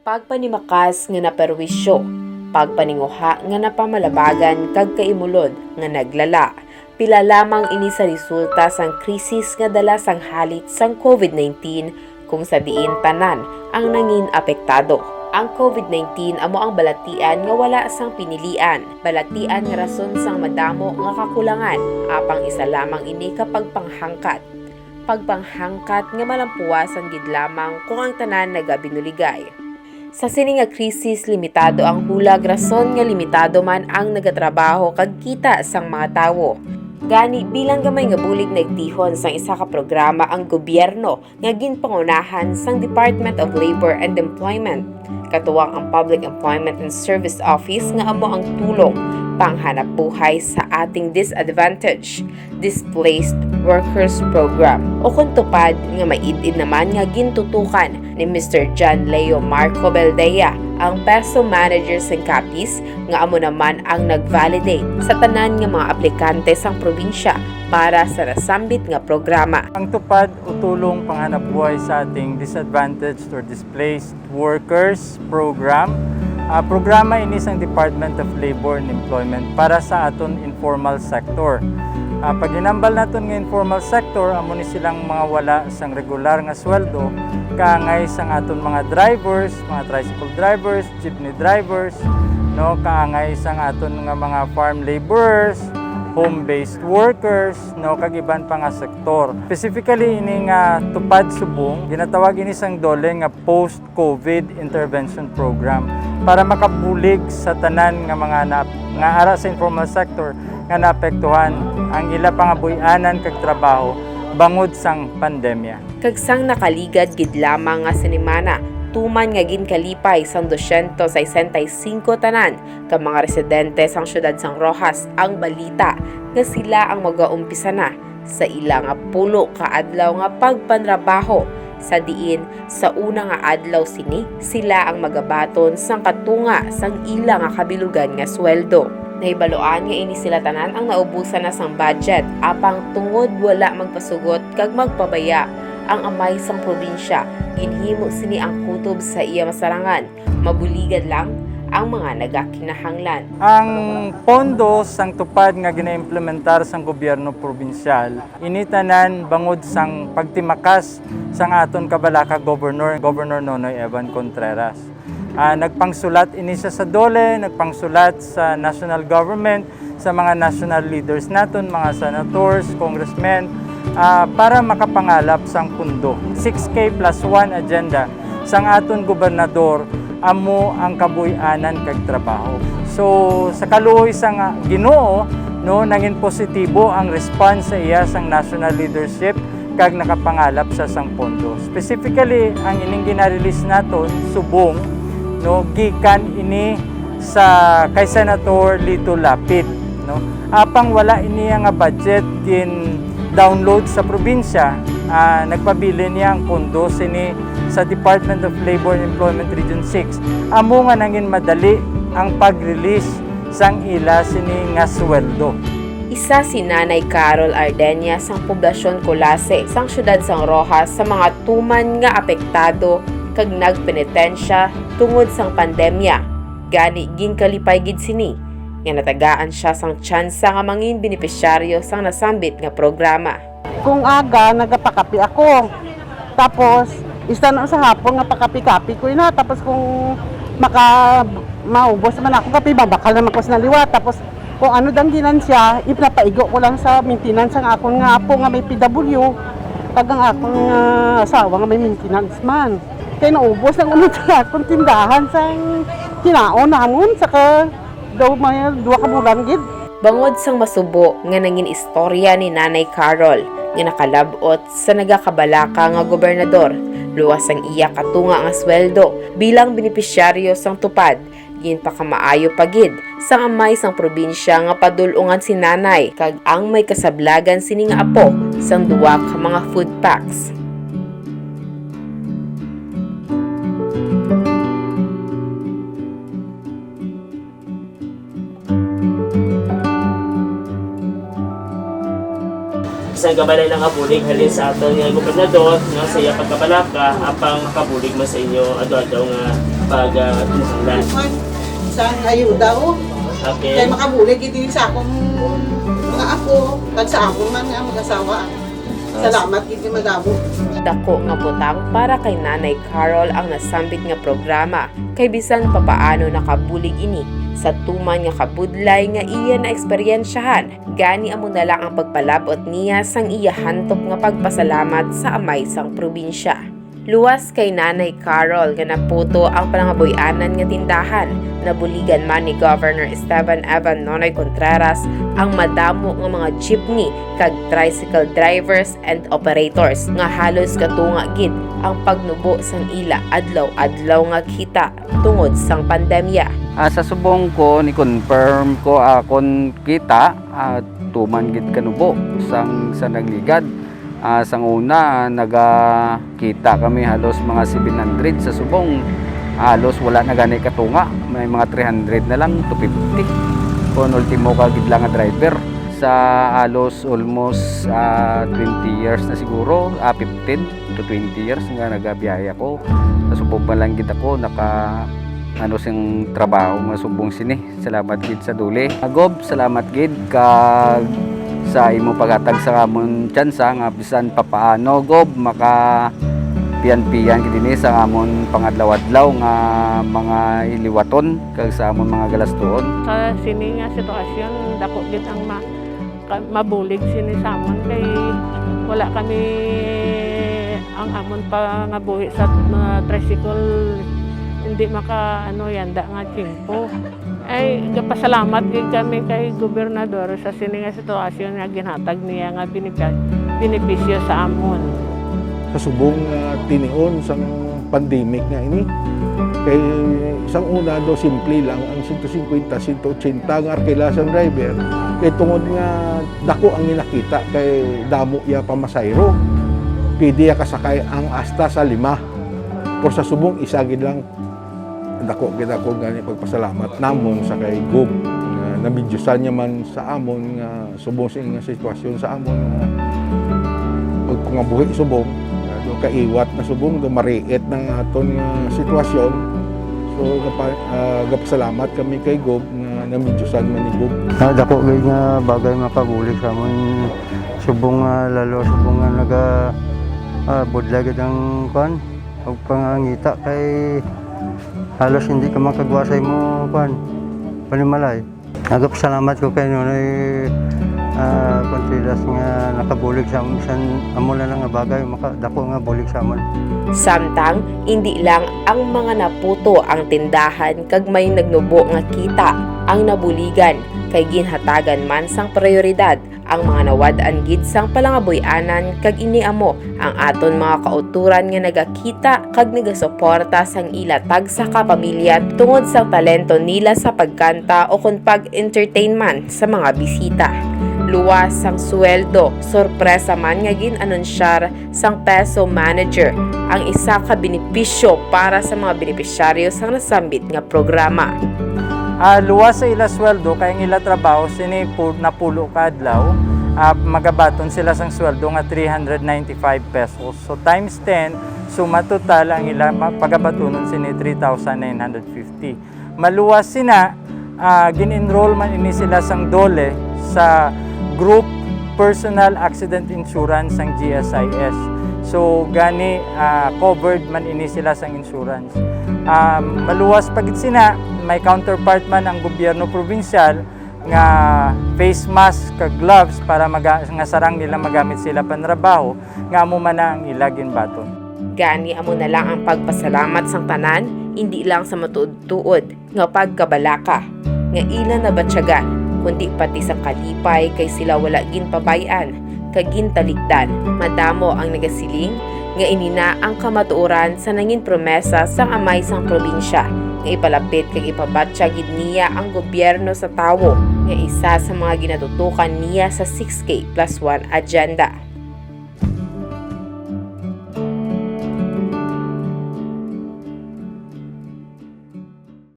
Pagpanimakas nga naperwisyo, pagpaninguha nga napamalabagan kag kaimulod nga naglala. Pila lamang ini sa resulta sang krisis nga dala sang halit sang COVID-19 kung sa diin tanan ang nangin apektado. Ang COVID-19 amo ang balatian nga wala sang pinilian, balatian nga rason sang madamo nga kakulangan, apang isa lamang ini kapag panghangkat. Pagpanghangkat nga malampuasan gid lamang kung ang tanan nagabinuligay. Sa sini nga krisis, limitado ang hulag rason nga limitado man ang nagatrabaho kag kita sang mga tawo. Gani bilang gamay nga bulig nagtihon sang isa ka programa ang gobyerno nga ginpangunahan sang Department of Labor and Employment. Katuwang ang Public Employment and Service Office nga amo ang tulong panghanap buhay sa ating disadvantaged displaced workers program o kung tupad nga maidid naman nga gintutukan ni Mr. John Leo Marco Beldea, ang PESO manager sa Capiz nga amo naman ang nag-validate sa tanan nga mga aplikante sang probinsya para sa nasambit nga programa. Ang tupad o tulong panghanap buhay sa ating disadvantaged or displaced workers program. Programa ini sang Department of Labor and Employment para sa aton informal sector. Pag ginambal naton nga informal sector, amo ni silang mga wala sang regular nga sweldo, kaangay sang aton mga drivers, mga tricycle drivers, jeepney drivers, no, kaangay sang aton nga mga farm laborers, home-based workers, no, kag iban pa nga sektor. Specifically ini nga tupad subong, ginatawag ini sang DOLE nga post-COVID intervention program para makabulig sa tanan nga mga nga ara sa informal sector nga naapektuhan ang ila pangabuy-anan kag trabaho bangod sang pandemya. Kag sang nakaligad gid lamang nga sinimana, tuman nga ginkalipay sang 265 tanan ka mga residente sang syudad sang Roxas ang balita nga sila ang magaumpisa na sa ila nga pulo ka adlaw nga pagpanrabaho. Sa diin, sa una nga adlaw sini, sila ang magabaton sang katunga sang ila nga kabilugan nga sweldo. Nahibaluan nga ini sila tanan ang naubusan na sang budget, apang tungod wala magpasugot kag magpabaya ang amay sang probinsya, ginhimo sini ang kutob sa iya masarangan, mabuligad lang ang mga nagakinahanglan. Ang pondo sang tupad nga ginaimplementar sang gobyerno probinsyal, initanan bangod sang pagtimakas sang aton kabalaka Governor Nonoy Evan Contreras. Nagpangsulat ini siya sa DOLE, nagpangsulat sa national government, sa mga national leaders naton, mga senators, congressmen, para makapangalap sang pundo. 6K plus 1 agenda sang aton gobernador amo ang kabuy-anan kag trabaho. So sa kaluoy sang Ginoo, no, nangin positibo ang response sa iya sang national leadership kag nakapangalap sa sang pondo. Specifically, ang ining gina-release naton subong, no, gikan ini sa kay Senator Lito Lapid, no. Apang wala ini nga budget gin download sa probinsya, nagpabili niya ang pondo sini sa Department of Labor and Employment Region 6. Amo nga nangin madali ang pag-release sang ila sini nga sweldo. Isa si Nanay Carol Ardenia sang poblasyon Colase sang syudad sang Roxas sa mga tuman nga apektado kag nagpenitensya tungod sang pandemya. Gani ginkalipay gid sini nga natagaan siya sang tsansa nga mangin benepisyaryo sang nasambit nga programa. Kung aga nagapakapi ako, tapos isa na sa hapon nga pakapi-kapi ko na, tapos kung maubos man ako kapi, babakal naman ko sa liwa, tapos kung ano dang ginansya, ipinapaigo ko lang sa maintenance ang akong nga apo nga may PW, pag ang akong asawa nga may maintenance man. Kaya naubos ng unod sa akong tindahan sa kinaon namon, saka daw may 2 ka bulan gid. Bangod sang masubo nga nangin istorya ni Nanay Carol nga nakalabot sa nagakabalaka nga gobernador, luwas ang iya katunga nga sweldo bilang benepisyaryo sang tupad, ginpakamaayo pagid sang amay sang probinsya nga padulungan si nanay kag ang may kasablagan sini nga apo sang 2 ka mga food packs. Bisan gabalay ng kabulig halin sa aton nga gobernador nga sa iya pagkabalaka apang kabulig man sa inyo ado-ado nga pag-tuntunan. Sa ayuda o. Okay. Kaya makabulig iti sa akong mga apo, kag sa akong man nga mag-asawa. Salamat gid madamo. Dako nga butang para kay Nanay Carol ang nasambit nga programa kay bisan papaano nakabulig ini sa tuman nga kabudlay nga iya na eksperyensyahan. Gani amo na lang ang pagpalabot niya sang iya hantop nga pagpasalamat sa amay sang probinsya. Luwas kay Nanay Carol nga naputo ang panangaboy-anan nga tindahan. Nabuligan man ni Governor Esteban Evan Nonoy Contreras ang madamo nga mga jeepney kag tricycle drivers and operators nga halos katunga gid ang pagnubo sang ila adlaw-adlaw nga kita tungod sang pandemya. Sa subong ko ni confirm ko akon kita at tuman gid kanubo sang sa nagligad. Sang una nagakita kami halos mga 700 sa subong. Halos wala na gani katunga, may mga 300 na lang, 250 kung ultimo ka gid lang nga driver sa halos almost 20 years na siguro, 15 to 20 years nga nagabiyaya ko. Sa subong pa lang gid ako naka sing trabaho nga subong sini. Salamat gid sa duli. Gob, salamat gid kag sa imo paghatag sa amon tsansa nga bisan papaano gob maka piyan-piyan gid dinhi sa amon pangadlaw-adlaw nga mga iliwaton kag sa amon mga galastuon. Sa sini nga sitwasyon dako gid ang mabulig sini sa amon kay wala kami ang amon pa nga buhi sa tricycle hindi maka yanda nga chimpo. Ay pasalamat gid kami kay gobernador sa sini nga sitwasyon nga ginhatag niya nga benepisyo sa amon. Sa subong tinion sang pandemic nga ini kay isang una do simple lang ang 150 180 nga arkilasang driver kay tungod nga dako ang inakita kay damo ya pamasayro pwede ya kasakay ang hasta sa 5 por sa subong isa gid lang dako gid ako gani pagpasalamat namon sa kay Gob na nabidyusan niya man sa amon nga subong sa nga sitwasyon sa amon nga pagpangabuhi subong kaiwat na subong mariit ng aton sitwasyon. So gapasalamat kami kay Gob nga namidyusan man ni Gob. Dako gay nga bagay makabulig sa amon subong lalo subong nga naga budlag ang kuan og pangangita kay halos hindi ka makagwasay mo kuan panimalay. Nagapasalamat ko kay Nonoy Contreras nga nakabulig sa amon bisan amo na lang nga bagay dako nga bulig sa amon. Samtang hindi lang ang mga naputo ang tindahan kag may nagnubo nga kita ang nabuligan kay ginhatagan man sang prioridad ang mga nawad-an gid sang palangaboy-anan kag iniamo ang aton mga kauturan nga nagakita kag nagasuporta sang ilatag sa kapamilya tungod sa talento nila sa pagkanta o kun pag-entertainment sa mga bisita. Luwas sang sweldo, sorpresa man nga gin-anunsyar sang peso manager ang isa ka benepisyo para sa mga benepisyaryo sang nasambit nga programa. Luwas sa ila sweldo kay ang ila trabaho sini napulo ka adlaw, magabaton sila sang sweldo nga 395 pesos. So times 10, suma total ang ila pagabatonon sini 3,950. Maluwas sina gin-enroll man ini sila sang dole sa Group Personal Accident Insurance sang GSIS. So gani covered man ini sila sang insurance. Maluwas pagit sina may counterpart man ang gobyerno probinsyal nga face mask kag gloves para nga sarang nila magamit sila panrabaho nga amo man ang ilagin baton. Gani amo na lang ang pagpasalamat sang tanan, hindi lang sa matuod-tuod nga pagkabalaka nga ila na batyagan kundi pati sa kalipay kay sila wala ginpabayan kag gintalikdan. Madamo ang nagasiling nga inina ang kamatuoran sa nangin promesa sang amay sang probinsya nga ipalapit kag ipabatya gid niya ang gobyerno sa tawo nga isa sa mga ginatutukan niya sa 6K+1 agenda.